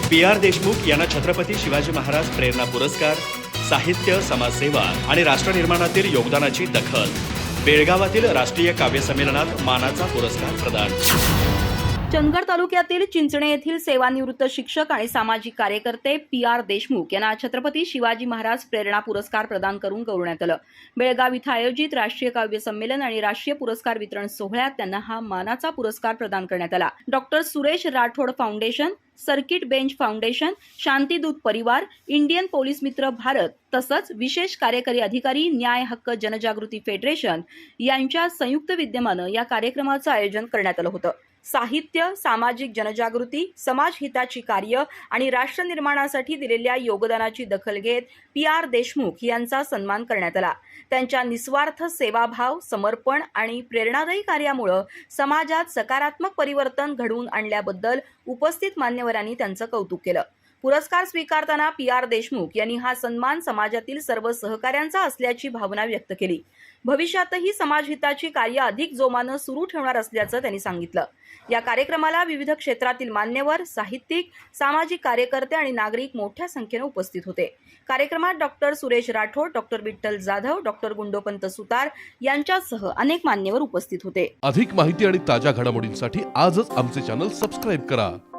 PR. Deshmukh यांना छत्रपती शिवाजी महाराज प्रेरणा पुरस्कार, साहित्य, समाजसेवा आणि राष्ट्रनिर्माणातील योगदानाची दखल. बेळगावातील राष्ट्रीय काव्य संमेलनात मानाचा पुरस्कार प्रदान. चंदगड तालुक्यातील चिंचणे येथील सेवानिवृत्त शिक्षक आणि सामाजिक कार्यकर्ते पी.आर. देशमुख यांना छत्रपती शिवाजी महाराज प्रेरणा पुरस्कार प्रदान करून गौरवण्यात आलं. बेळगाव इथं आयोजित राष्ट्रीय काव्य संमेलन आणि राष्ट्रीय पुरस्कार वितरण सोहळ्यात त्यांना हा मानाचा पुरस्कार प्रदान करण्यात आला. Doctor Suresh Rathod foundation, circuit bench foundation, Shantidoot Parivar, Indian police मित्र भारत तसंच विशेष कार्यकारी अधिकारी न्याय हक्क जनजागृती फेडरेशन यांच्या संयुक्त विद्यमानं या कार्यक्रमाचं आयोजन करण्यात आलं होतं. साहित्य, सामाजिक जनजागृती, समाजहिताची कार्य आणि राष्ट्र निर्माणासाठी दिलेल्या योगदानाची दखल घेत पी.आर. देशमुख यांचा सन्मान करण्यात आला. त्यांच्या निस्वार्थ सेवाभाव, समर्पण आणि प्रेरणादायी कार्यामुळे समाजात सकारात्मक परिवर्तन घडवून आणल्याबद्दल उपस्थित मान्यवरांनी त्यांचं कौतुक केलं. पुरस्कार स्वीकारताना पी.आर. देशमुख यांनी हा सन्मान समाजातील सर्व सहकाऱ्यांचा असल्याची भावना व्यक्त केली. भविष्यातही समाजहिताची कार्य अधिक जोमानं सुरू ठेवणार असल्याचं त्यांनी सांगितलं. या कार्यक्रमाला विविध क्षेत्रातील मान्यवर, साहित्यिक, सामाजिक कार्यकर्ते आणि नागरिक मोठ्या संख्येने उपस्थित होते. कार्यक्रमात doctor Suresh Rathod, doctor Vitthal Jadhav, doctor Gundopant Sutar यांच्यासह अनेक मान्यवर उपस्थित होते. अधिक माहिती आणि ताज्या घडामोडींसाठी आजच आमचे चॅनल सबस्क्राईब करा.